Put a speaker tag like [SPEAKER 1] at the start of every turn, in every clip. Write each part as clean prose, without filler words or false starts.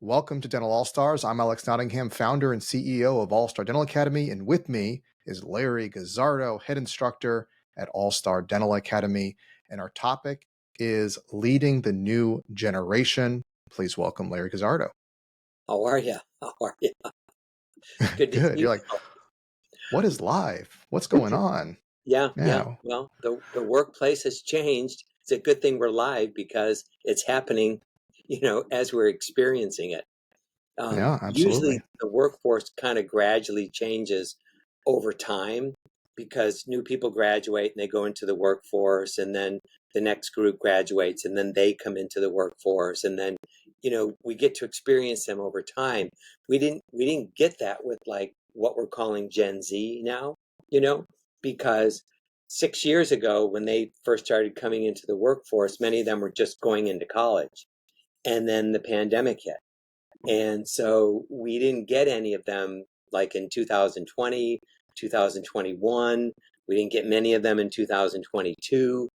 [SPEAKER 1] Welcome to Dental All Stars. I'm Alex Nottingham, founder and CEO of All Star Dental Academy, and with me is Larry Guzzardo, head instructor at All Star Dental Academy. And our topic is leading the new generation. Please welcome Larry Guzzardo.
[SPEAKER 2] How are you? How are you? Good to
[SPEAKER 1] Good.
[SPEAKER 2] see
[SPEAKER 1] You're like,
[SPEAKER 2] you.
[SPEAKER 1] what is live? What's going on?
[SPEAKER 2] Yeah.
[SPEAKER 1] Yeah.
[SPEAKER 2] Well, the workplace has changed. It's a good thing we're live because it's happening, as we're experiencing it.
[SPEAKER 1] Yeah, absolutely.
[SPEAKER 2] Usually the workforce kind of gradually changes over time because new people graduate and they go into the workforce, and then the next group graduates and then they come into the workforce, and then we get to experience them over time. We didn't get that with like what we're calling Gen Z now, because 6 years ago when they first started coming into the workforce, many of them were just going into college, and then the pandemic hit. And so we didn't get any of them like in 2020, 2021. We didn't get many of them in 2022,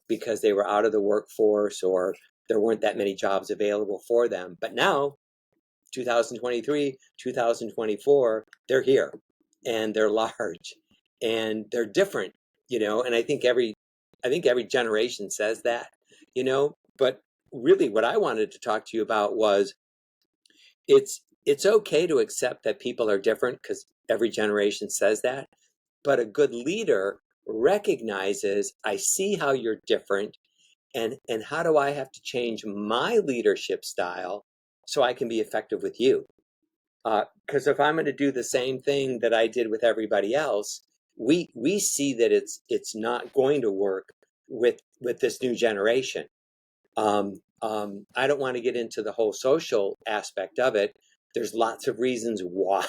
[SPEAKER 2] because they were out of the workforce or there weren't that many jobs available for them. But now, 2023, 2024, they're here and they're large and they're different, and I think every generation says that, but really what I wanted to talk to you about was it's okay to accept that people are different because every generation says that. But a good leader recognizes, I see how you're different, and how do I have to change my leadership style so I can be effective with you? Because if I'm going to do the same thing that I did with everybody else, we see that it's not going to work with this new generation. I don't want to get into the whole social aspect of it. There's lots of reasons why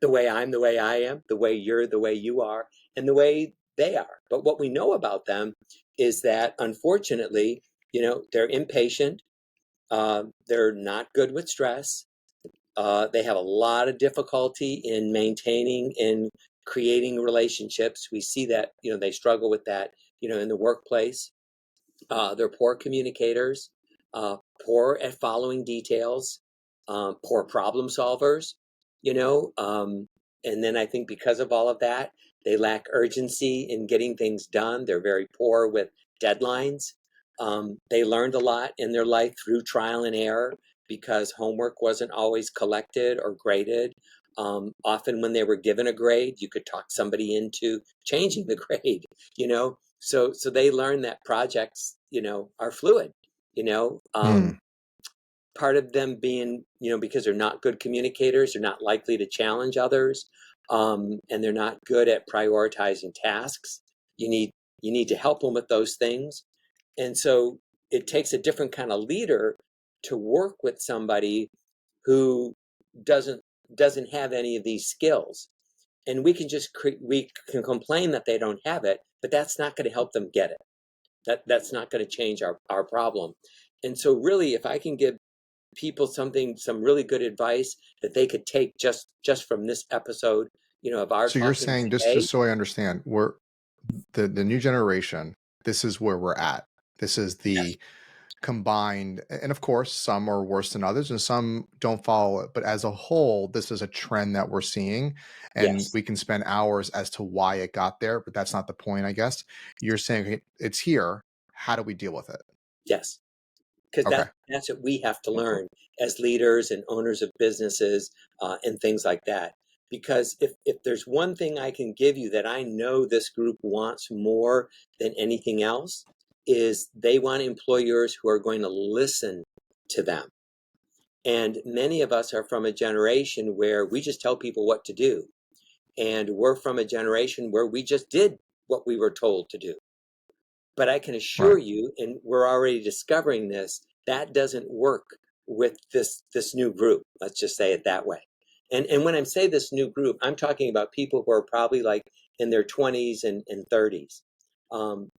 [SPEAKER 2] the way I'm the way I am, the way you're the way you are, and the way they are. But what we know about them is that unfortunately, they're impatient. They're not good with stress. They have a lot of difficulty in maintaining and creating relationships. We see that, they struggle with that, in the workplace. They're poor communicators, poor at following details, poor problem solvers, you know. And then I think because of all of that, they lack urgency in getting things done. They're very poor with deadlines. They learned a lot in their life through trial and error because homework wasn't always collected or graded. Often when they were given a grade, you could talk somebody into changing the grade, so they learn that projects, are fluid, you know.
[SPEAKER 1] Hmm.
[SPEAKER 2] Part of them being, because they're not good communicators, they're not likely to challenge others, and they're not good at prioritizing tasks. You need to help them with those things, and so it takes a different kind of leader to work with somebody who doesn't doesn't have any of these skills. And we can complain that they don't have it, but that's not going to help them get it. That's not going to change our problem. And so really, if I can give people some really good advice that they could take just from this episode, of our
[SPEAKER 1] So you're
[SPEAKER 2] talking
[SPEAKER 1] saying, just
[SPEAKER 2] today.
[SPEAKER 1] so I understand, we're the new generation. This is where we're at. This is
[SPEAKER 2] Yes.
[SPEAKER 1] the combined, and of course some are worse than others and some don't follow it, but as a whole this is a trend that we're seeing, and
[SPEAKER 2] Yes.
[SPEAKER 1] we can spend hours as to why it got there, but that's not the point, I guess. You're saying, okay, it's here, how do we deal with it?
[SPEAKER 2] Yes. Because
[SPEAKER 1] Okay.
[SPEAKER 2] that's what we have to learn as leaders and owners of businesses, and things like that. Because if there's one thing I can give you that I know this group wants more than anything else, is they want employers who are going to listen to them. And many of us are from a generation where we just tell people what to do. And we're from a generation where we just did what we were told to do. But I can
[SPEAKER 1] Right.
[SPEAKER 2] assure you, and we're already discovering this, that doesn't work with this new group. Let's just say it that way. And when I say this new group, I'm talking about people who are probably like in their 20s and 30s.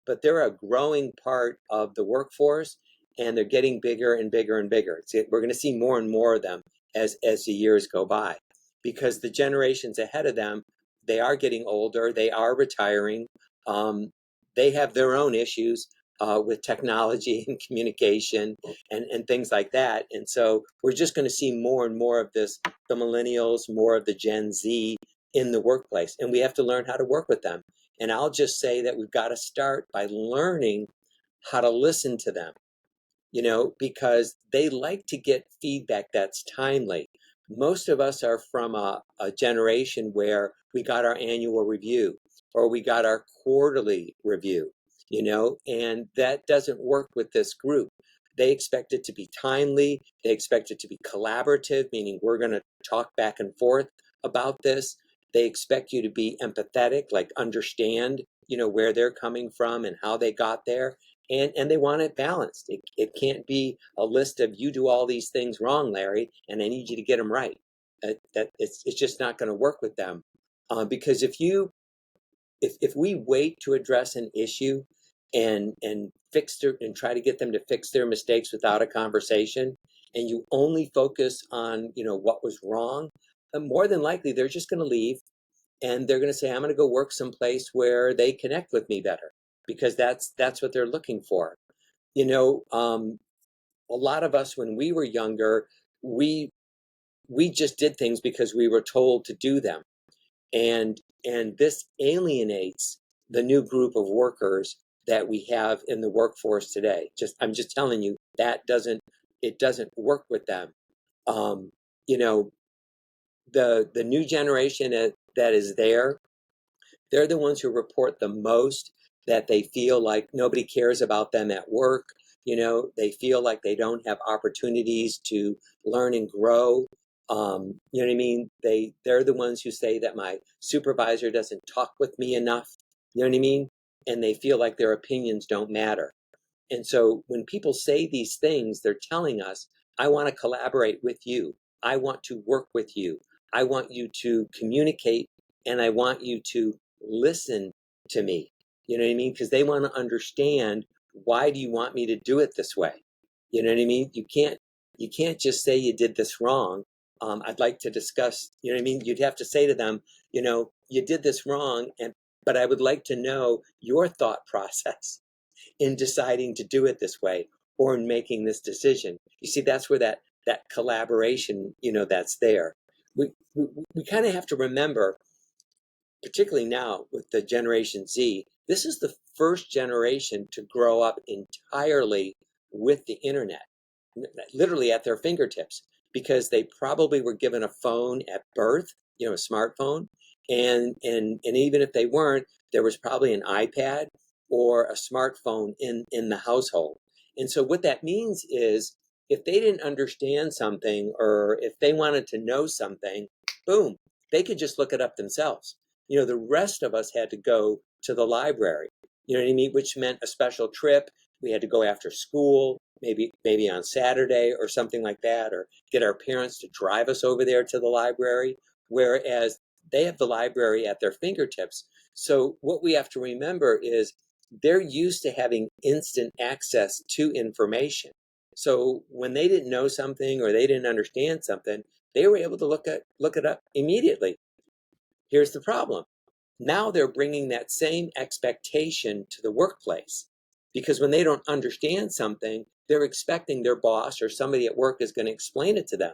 [SPEAKER 2] But they're a growing part of the workforce, and they're getting bigger and bigger and bigger. We're going to see more and more of them as the years go by, because the generations ahead of them, they are getting older, they are retiring. They have their own issues. with technology and communication and things like that. And so we're just going to see more and more of this, the millennials, more of the Gen Z in the workplace, and we have to learn how to work with them. And I'll just say that we've got to start by learning how to listen to them, because they like to get feedback that's timely. Most of us are from a generation where we got our annual review or we got our quarterly review, and that doesn't work with this group. They expect it to be timely. They expect it to be collaborative, meaning we're going to talk back and forth about this. They expect you to be empathetic, like understand, where they're coming from and how they got there. And they want it balanced. It can't be a list of you do all these things wrong, Larry, and I need you to get them right. That it's just not going to work with them, because if we wait to address an issue and fix their and try to get them to fix their mistakes without a conversation, and you only focus on what was wrong, then more than likely they're just going to leave, and they're going to say, I'm going to go work someplace where they connect with me better, because that's what they're looking for. A lot of us, when we were younger, we we just did things because we were told to do them, and this alienates the new group of workers that we have in the workforce today. I'm just telling you, it doesn't work with them. Um, you know, the new generation that is there, they're the ones who report the most that they feel like nobody cares about them at work. They feel like they don't have opportunities to learn and grow. You know what I mean? They're the ones who say that my supervisor doesn't talk with me enough. You know what I mean? And they feel like their opinions don't matter. And so when people say these things, they're telling us, I want to collaborate with you. I want to work with you. I want you to communicate, and I want you to listen to me. You know what I mean? Because they want to understand, why do you want me to do it this way? You know what I mean? You can't just say you did this wrong. I'd like to discuss, you know what I mean? You'd have to say to them, you did this wrong, but I would like to know your thought process in deciding to do it this way or in making this decision. You see, that's where that collaboration, that's there. We kind of have to remember, particularly now with the Generation Z, this is the first generation to grow up entirely with the internet, literally at their fingertips, because they probably were given a phone at birth, a smartphone, and even if they weren't, there was probably an iPad or a smartphone in the household. And so what that means is, if they didn't understand something, or if they wanted to know something, boom, they could just look it up themselves. The rest of us had to go to the library, you know what I mean, which meant a special trip. We had to go after school, maybe on Saturday or something like that, or get our parents to drive us over there to the library, whereas they have the library at their fingertips. So what we have to remember is, they're used to having instant access to information. So when they didn't know something or they didn't understand something, they were able to look it up immediately. Here's the problem. Now they're bringing that same expectation to the workplace, because when they don't understand something, they're expecting their boss or somebody at work is going to explain it to them.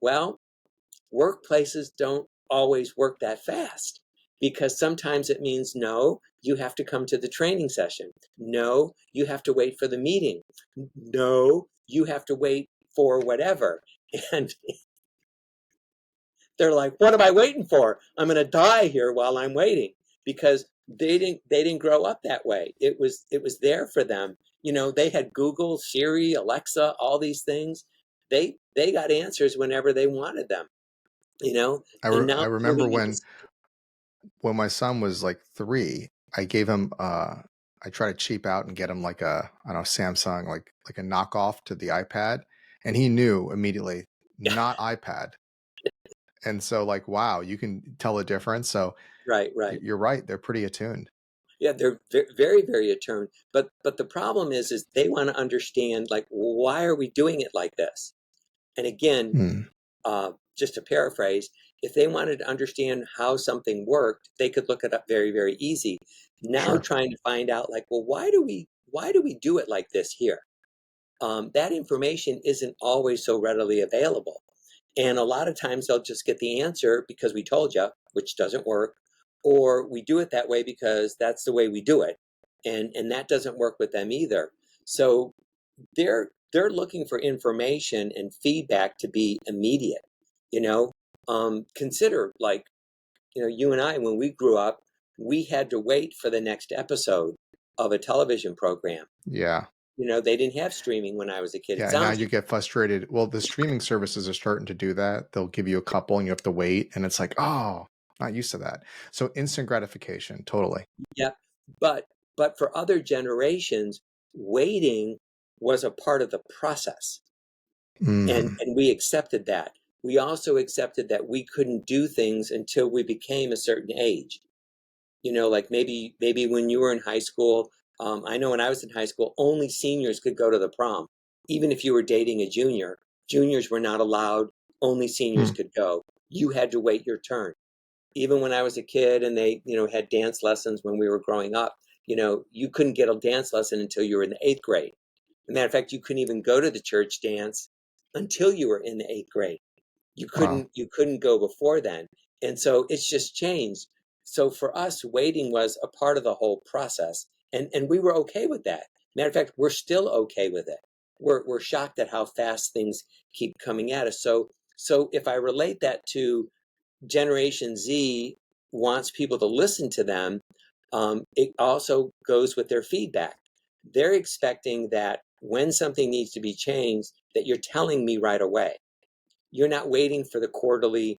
[SPEAKER 2] Well, workplaces don't always work that fast, because sometimes it means, no, you have to come to the training session. No, you have to wait for the meeting. No, you have to wait for whatever. And they're like, what am I waiting for? I'm going to die here while I'm waiting, because they didn't grow up that way. It was there for them. They had Google, Siri, Alexa, all these things. They got answers whenever they wanted them. And now
[SPEAKER 1] I
[SPEAKER 2] we're
[SPEAKER 1] remember
[SPEAKER 2] moving into.
[SPEAKER 1] when my son was like 3, I gave him I tried to cheap out and get him like a, I don't know, Samsung, like a knockoff to the iPad, and he knew immediately, not iPad. And so, like, wow, you can tell the difference. So
[SPEAKER 2] Right.
[SPEAKER 1] you're right, they're pretty attuned.
[SPEAKER 2] Yeah, they're very, very attuned. But the problem is they want to understand, like, why are we doing it like this? And again,
[SPEAKER 1] Hmm,
[SPEAKER 2] just to paraphrase, if they wanted to understand how something worked, they could look it up very, very easy. Now
[SPEAKER 1] sure.
[SPEAKER 2] trying to find out, like, well, why do we do it like this here? That information isn't always so readily available. And a lot of times they'll just get the answer because we told you, which doesn't work, or we do it that way because that's the way we do it. And that doesn't work with them either. So they're looking for information and feedback to be immediate. You know, consider, like, you and I, when we grew up, we had to wait for the next episode of a television program.
[SPEAKER 1] Yeah.
[SPEAKER 2] They didn't have streaming when I was a kid. It
[SPEAKER 1] Yeah, and now
[SPEAKER 2] sounds
[SPEAKER 1] you get frustrated. Well, the streaming services are starting to do that. They'll give you a couple and you have to wait, and it's like, oh, not used to that. So instant gratification, totally.
[SPEAKER 2] yeah, but for other generations, waiting was a part of the process, and
[SPEAKER 1] Hmm.
[SPEAKER 2] and we accepted that. We also accepted that we couldn't do things until we became a certain age. Like maybe when you were in high school, I know when I was in high school, only seniors could go to the prom. Even if you were dating a junior, juniors were not allowed. Only seniors
[SPEAKER 1] Hmm.
[SPEAKER 2] could go. You had to wait your turn. Even when I was a kid and they, had dance lessons when we were growing up, you couldn't get a dance lesson until you were in the eighth grade. As a matter of fact, you couldn't even go to the church dance until you were in the eighth grade. You
[SPEAKER 1] Wow.
[SPEAKER 2] couldn't go before then. And so it's just changed. So for us, waiting was a part of the whole process. And we were okay with that. Matter of fact, we're still okay with it. We're shocked at how fast things keep coming at us. So if I relate that to Generation Z wants people to listen to them, it also goes with their feedback. They're expecting that when something needs to be changed, that you're telling me right away. You're not waiting for the quarterly,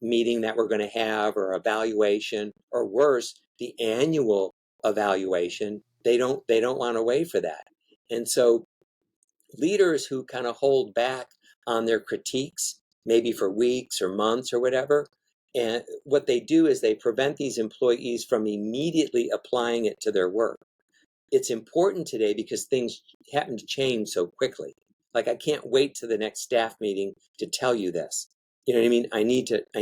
[SPEAKER 2] meeting that we're going to have, or evaluation, or worse, the annual evaluation. They don't want to wait for that. And so leaders who kind of hold back on their critiques, maybe for weeks or months or whatever, and what they do is they prevent these employees from immediately applying it to their work. It's important today because things happen to change so quickly. Like, I can't wait to the next staff meeting to tell you this. You know what I mean? I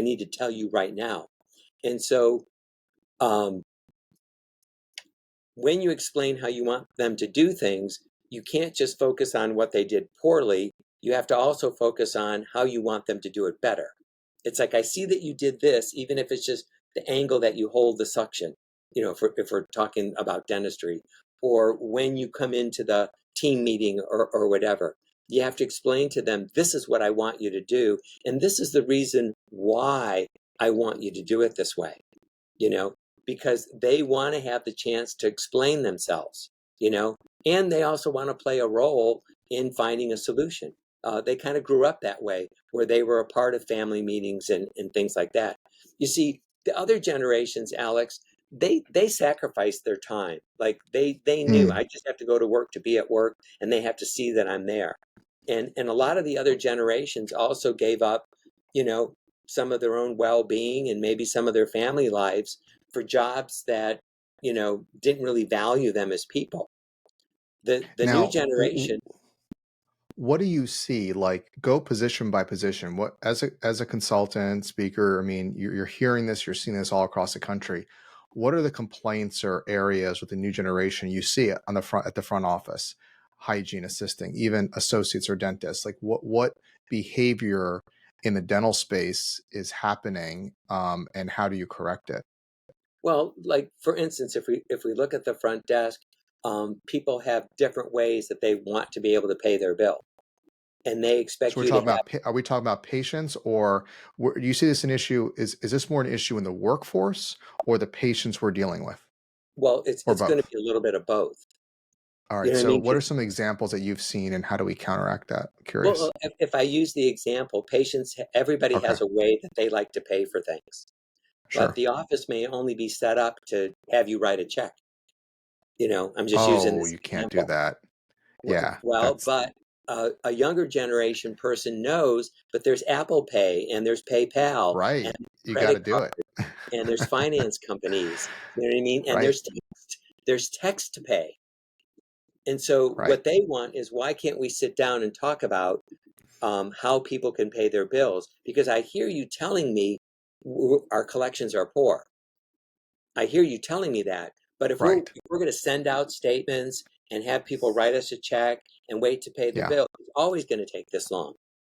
[SPEAKER 2] need to tell you right now. And so um, when you explain how you want them to do things, you can't just focus on what they did poorly. You have to also focus on how you want them to do it better. It's like, I see that you did this, even if it's just the angle that you hold the suction, if we're talking about dentistry, or when you come into the team meeting, or whatever. You have to explain to them, this is what I want you to do, and this is the reason why I want you to do it this way. you know, because they want to have the chance to explain themselves, and they also want to play a role in finding a solution. They kind of grew up that way, where they were a part of family meetings and things like that. You see, the other generations, Alex, they sacrificed their time. Like, they knew,
[SPEAKER 1] Hmm.
[SPEAKER 2] I just have to go to work to be at work, and they have to see that I'm there. And a lot of the other generations also gave up, you know, some of their own well-being and maybe some of their family lives for jobs that, didn't really value them as people. The new
[SPEAKER 1] Now,
[SPEAKER 2] generation.
[SPEAKER 1] what do you see? Like, go position by position. What, as a consultant, speaker? I mean, you're hearing this, you're seeing this all across the country. What are the complaints or areas with the new generation you see it on the front at the front office, hygiene assisting, even associates or dentists? Like, what behavior in the dental space is happening, and how do you correct it?
[SPEAKER 2] Well, like, for instance, if we look at the front desk, people have different ways that they want to be able to pay their bill, and they
[SPEAKER 1] So
[SPEAKER 2] expect
[SPEAKER 1] we're
[SPEAKER 2] you to
[SPEAKER 1] talking
[SPEAKER 2] have.
[SPEAKER 1] about, are we talking about patients, or do you see this an issue? Is this more an issue in the workforce or the patients we're dealing with,
[SPEAKER 2] Well, it's
[SPEAKER 1] or
[SPEAKER 2] it's going to
[SPEAKER 1] both?
[SPEAKER 2] be a little bit of both.
[SPEAKER 1] All
[SPEAKER 2] You
[SPEAKER 1] right.
[SPEAKER 2] know what I
[SPEAKER 1] So
[SPEAKER 2] mean?
[SPEAKER 1] what are some examples that you've seen, and how do we counteract that? I'm
[SPEAKER 2] Well,
[SPEAKER 1] curious.
[SPEAKER 2] if I use the example, everybody
[SPEAKER 1] Okay.
[SPEAKER 2] has a way that they like to pay for things, but
[SPEAKER 1] Sure.
[SPEAKER 2] the office may only be set up to have you write a check. I'm just using
[SPEAKER 1] Oh,
[SPEAKER 2] this
[SPEAKER 1] you can't do
[SPEAKER 2] example.
[SPEAKER 1] that. Yeah.
[SPEAKER 2] Well,
[SPEAKER 1] That's
[SPEAKER 2] but a younger generation person knows, but there's Apple Pay, and there's PayPal, and
[SPEAKER 1] right. You got to
[SPEAKER 2] credit
[SPEAKER 1] do
[SPEAKER 2] card,
[SPEAKER 1] it.
[SPEAKER 2] and there's finance companies. You know what I mean? And
[SPEAKER 1] Right.
[SPEAKER 2] there's text to pay. And so
[SPEAKER 1] Right.
[SPEAKER 2] what they want is, why can't we sit down and talk about how people can pay their bills? Because I hear you telling me our collections are poor. I hear you telling me that, But if
[SPEAKER 1] Right.
[SPEAKER 2] we're going to send out statements and have people write us a check and wait to pay the
[SPEAKER 1] Yeah.
[SPEAKER 2] bill, it's always going to take this long.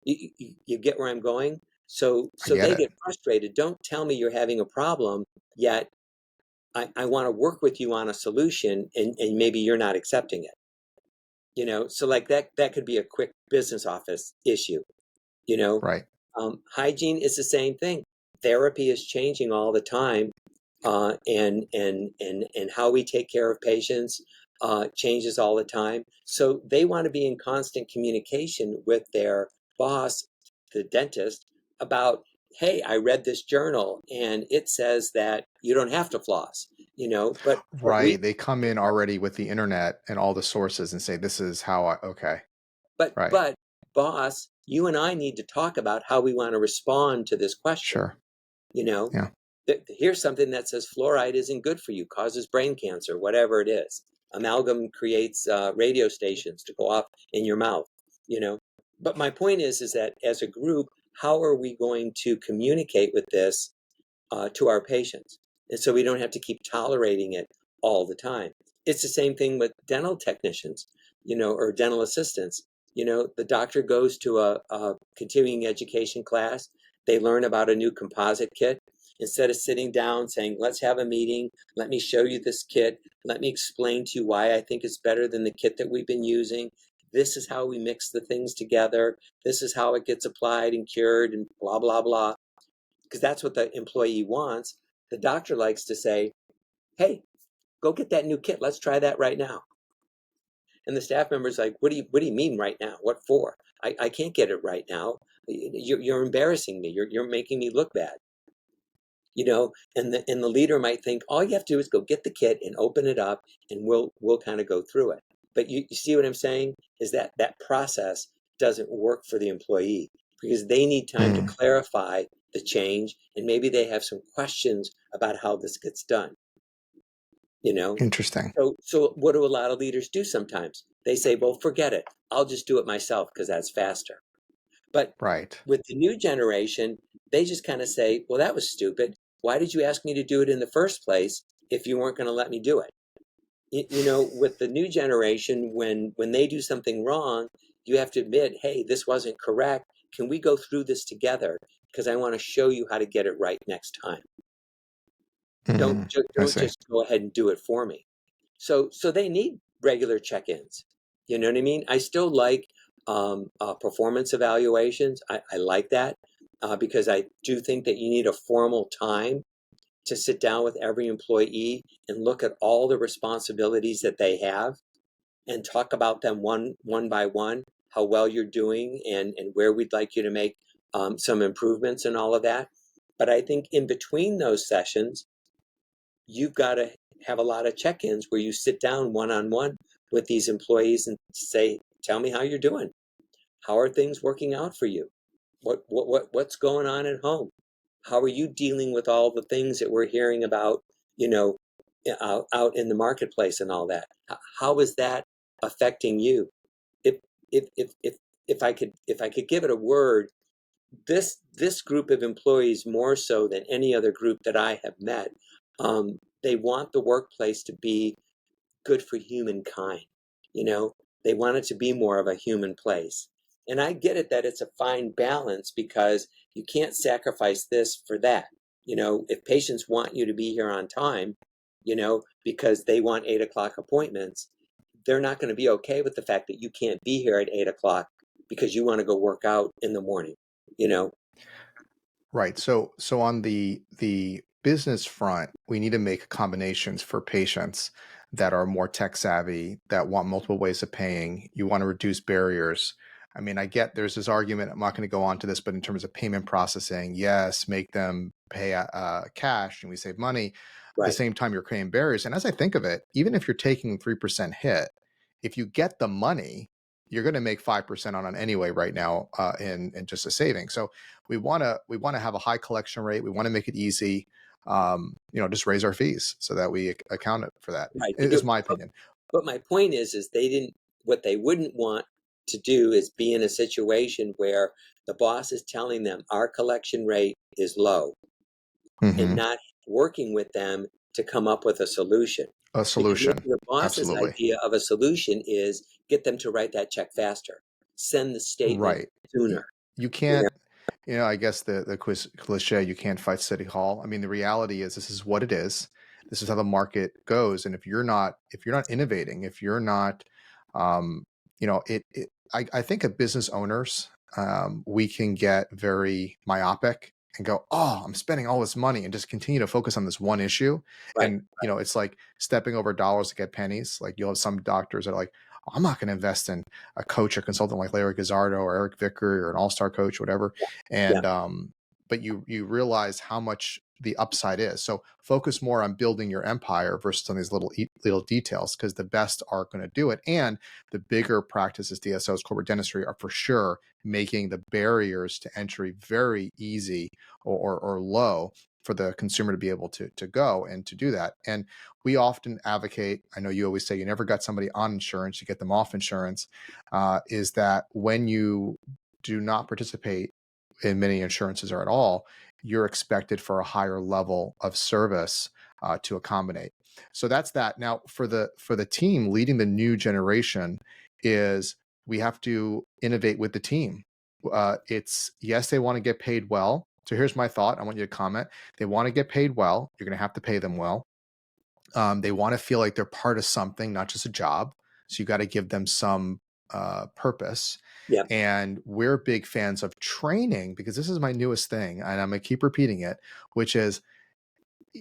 [SPEAKER 2] You get where I'm going? So
[SPEAKER 1] I get
[SPEAKER 2] they
[SPEAKER 1] it.
[SPEAKER 2] get frustrated. Don't tell me you're having a problem yet. I want to work with you on a solution, and maybe you're not accepting it. So like that could be a quick business office issue. you know
[SPEAKER 1] Right.
[SPEAKER 2] Hygiene is the same thing. Therapy is changing all the time, and how we take care of patients changes all the time. So they want to be in constant communication with their boss, the dentist, about, hey, I read this journal and it says that you don't have to floss. But we
[SPEAKER 1] Right. They come in already with the internet and all the sources and say, this is how I, okay.
[SPEAKER 2] but
[SPEAKER 1] Right.
[SPEAKER 2] but boss, you and I need to talk about how we want to respond to this question.
[SPEAKER 1] Sure.
[SPEAKER 2] You know,
[SPEAKER 1] Yeah.
[SPEAKER 2] Here's something that says fluoride isn't good for you, causes brain cancer, whatever it is. Amalgam creates radio stations to go off in your mouth. You know, but my point is that as a group, how are we going to communicate with this to our patients, and so we don't have to keep tolerating it all the time? It's the same thing with dental technicians, or dental assistants. The doctor goes to a continuing education class. They learn about a new composite kit. Instead of sitting down saying, let's have a meeting, let me show you this kit, let me explain to you why I think it's better than the kit that we've been using. This is how we mix the things together. This is how it gets applied and cured and blah, blah, blah. Because that's what the employee wants. The doctor likes to say, hey, go get that new kit. Let's try that right now. And the staff member's like, what do you mean right now? What for? I can't get it right now. You're embarrassing me. You're making me look bad. And the leader might think all you have to do is go get the kit and open it up, and we'll kind of go through it. But you see what I'm saying is that process doesn't work for the employee, because they need time to
[SPEAKER 1] Mm.
[SPEAKER 2] clarify the change, and maybe they have some questions about how this gets done. you know
[SPEAKER 1] Interesting.
[SPEAKER 2] so what do a lot of leaders do sometimes? They say, well, forget it, I'll just do it myself because that's faster. But
[SPEAKER 1] Right.
[SPEAKER 2] with the new generation, they just kind of say, well, that was stupid. Why did you ask me to do it in the first place if you weren't going to let me do it? With the new generation, when they do something wrong, you have to admit, hey, this wasn't correct. Can we go through this together? Because I want to show you how to get it right next time. Don't
[SPEAKER 1] Mm. I
[SPEAKER 2] don't
[SPEAKER 1] see.
[SPEAKER 2] just go ahead and do it for me. So they need regular check-ins. You know what I mean? I still like performance evaluations. I like that because I do think that you need a formal time to sit down with every employee and look at all the responsibilities that they have and talk about them one by one, how well you're doing, and where we'd like you to make some improvements and all of that. But I think in between those sessions, you've got to have a lot of check-ins where you sit down one-on-one with these employees and say, tell me how you're doing. How are things working out for you? What's going on at home? How are you dealing with all the things that we're hearing about, out in the marketplace and all that? How is that affecting you? If if I could give it a word, this group of employees, more so than any other group that I have met, they want the workplace to be good for humankind. You know, they want it to be more of a human place. And I get it that it's a fine balance, because you can't sacrifice this for that. If patients want you to be here on time, because they want 8 o'clock appointments, they're not going to be okay with the fact that you can't be here at 8 o'clock because you want to go work out in the morning, you know?
[SPEAKER 1] Right. So on the business front, we need to make combinations for patients that are more tech savvy, that want multiple ways of paying. You want to reduce barriers. I mean, I get there's this argument. I'm not going to go on to this, but in terms of payment processing, yes, make them pay cash and we save money. At the
[SPEAKER 2] Right.
[SPEAKER 1] same time, you're creating barriers. And as I think of it, even if you're taking 3% hit, if you get the money, you're going to make 5% on it anyway right now in just a saving. So we want to have a high collection rate. We want to make it easy. Just raise our fees so that we account for that.
[SPEAKER 2] Right.
[SPEAKER 1] Is my opinion.
[SPEAKER 2] But my point is they didn't, what they wouldn't want to do is be in a situation where the boss is telling them our collection rate is low and
[SPEAKER 1] Hmm.
[SPEAKER 2] not working with them to come up with a solution.
[SPEAKER 1] A
[SPEAKER 2] Because maybe
[SPEAKER 1] solution.
[SPEAKER 2] the boss's
[SPEAKER 1] Absolutely.
[SPEAKER 2] idea of a solution is get them to write that check faster, send the statement
[SPEAKER 1] Right.
[SPEAKER 2] sooner.
[SPEAKER 1] You
[SPEAKER 2] You know,
[SPEAKER 1] can't, I guess the cliche, you can't fight City Hall. I mean, the reality is this is what it is. This is how the market goes. And if you're not innovating, if you're not, um, I think of business owners, we can get very myopic and go, oh, I'm spending all this money and just continue to focus on this one issue.
[SPEAKER 2] right?
[SPEAKER 1] And, it's like stepping over dollars to get pennies. Like you'll have some doctors that are like, "Oh, I'm not going to invest in a coach or consultant like Larry Guzzardo or Eric Vickery or an all-star coach, whatever."
[SPEAKER 2] Yeah.
[SPEAKER 1] And but you realize how much the upside is. So focus more on building your empire versus on these little details, because the best are going to do it. And the bigger practices, DSOs, corporate dentistry, are for sure making the barriers to entry very easy or low for the consumer to be able to go and to do that. And we often advocate, I know you always say you never got somebody on insurance, you get them off insurance, is that when you do not participate in many insurances or at all, you're expected for a higher level of service to accommodate. So that's that. Now for the team leading the new generation is we have to innovate with the team. It's yes, they want to get paid well. So here's my thought. I want you to comment. They want to get paid well. You're going to have to pay them well. They want to feel like they're part of something, not just a job. So you got to give them some purpose.
[SPEAKER 2] Yeah.
[SPEAKER 1] And we're big fans of training, because this is my newest thing, and I'm gonna keep repeating it, which is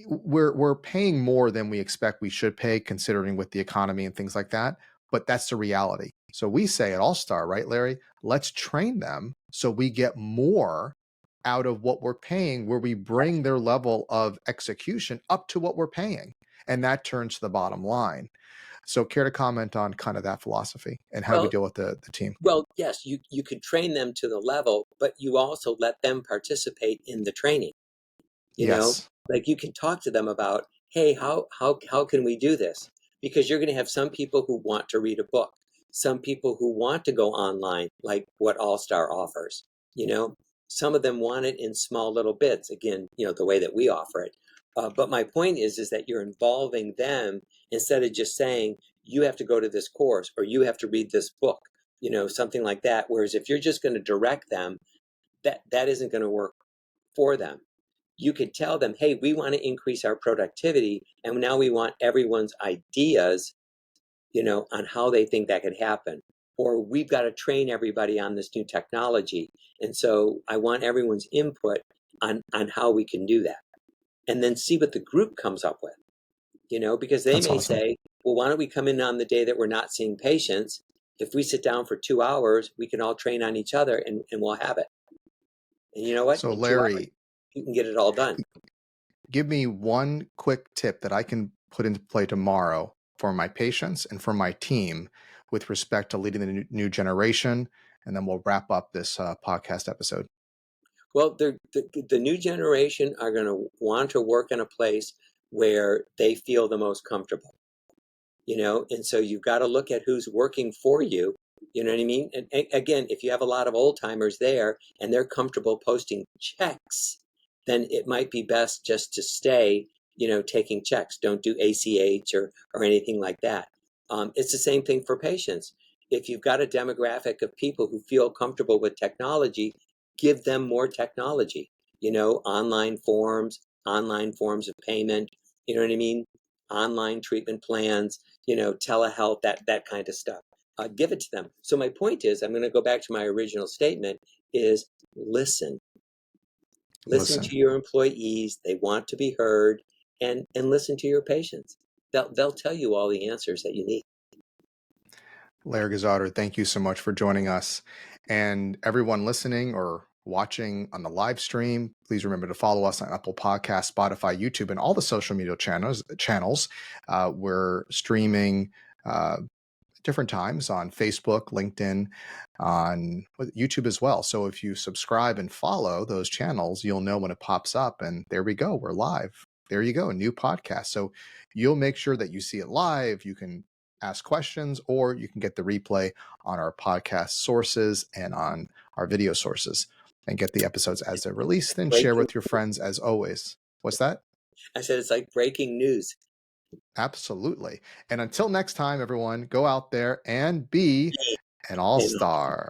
[SPEAKER 1] we're paying more than we expect we should pay, considering with the economy and things like that. But that's the reality. So we say at All Star, right, Larry? Let's train them so we get more out of what we're paying, where we bring their level of execution up to what we're paying. And that turns to the bottom line. So care to comment on kind of that philosophy and how do we
[SPEAKER 2] Well,
[SPEAKER 1] deal with the team?
[SPEAKER 2] well, yes, you could train them to the level, but you also let them participate in the training. You know,
[SPEAKER 1] Yes.
[SPEAKER 2] like you can talk to them about, hey, how can we do this? Because you're going to have some people who want to read a book, some people who want to go online, like what All Star offers. You know, some of them want it in small little bits. Again, the way that we offer it. But my point is that you're involving them instead of just saying you have to go to this course or you have to read this book. Something like that. Whereas if you're just going to direct them, that isn't going to work for them. You could tell them, hey, we want to increase our productivity, and now we want everyone's ideas, on how they think that could happen. Or we've got to train everybody on this new technology. And so I want everyone's input on how we can do that. And then see what the group comes up with, because they
[SPEAKER 1] That's
[SPEAKER 2] may
[SPEAKER 1] awesome.
[SPEAKER 2] say, well, why don't we come in on the day that we're not seeing patients? If we sit down for 2 hours, we can all train on each other and we'll have it. And you know what?
[SPEAKER 1] So
[SPEAKER 2] In 2 hours,
[SPEAKER 1] Larry,
[SPEAKER 2] you can get it all done.
[SPEAKER 1] give me one quick tip that I can put into play tomorrow for my patients and for my team with respect to leading the new generation. And then we'll wrap up this podcast episode.
[SPEAKER 2] Well, the new generation are going to want to work in a place where they feel the most comfortable, and so you've got to look at who's working for you. You know what I mean? And again, if you have a lot of old timers there and they're comfortable posting checks, then it might be best just to stay, taking checks. Don't do ACH or anything like that. It's the same thing for patients. If you've got a demographic of people who feel comfortable with technology, give them more technology, online forms of payment, you know what I mean? Online treatment plans, telehealth, that kind of stuff. Give it to them. So my point is, I'm going to go back to my original statement, is listen. Listen
[SPEAKER 1] Listen,
[SPEAKER 2] to your employees. They want to be heard, and listen to your patients. They'll tell you all the answers that you need.
[SPEAKER 1] Larry Guzzardo, thank you so much for joining us. And everyone listening or watching on the live stream, please remember to follow us on Apple Podcasts, Spotify, YouTube, and all the social media channels. We're streaming different times on Facebook, LinkedIn, on YouTube as well. So if you subscribe and follow those channels, you'll know when it pops up. And there we go, we're live. There you go, a new podcast. So you'll make sure that you see it live. You can ask questions, or you can get the replay on our podcast sources and on our video sources and get the episodes as they're released. Then share
[SPEAKER 2] Breaking.
[SPEAKER 1] with your friends as always. What's that?
[SPEAKER 2] I said it's like breaking news.
[SPEAKER 1] Absolutely. And until next time, everyone, go out there and be an all
[SPEAKER 2] You know.
[SPEAKER 1] star.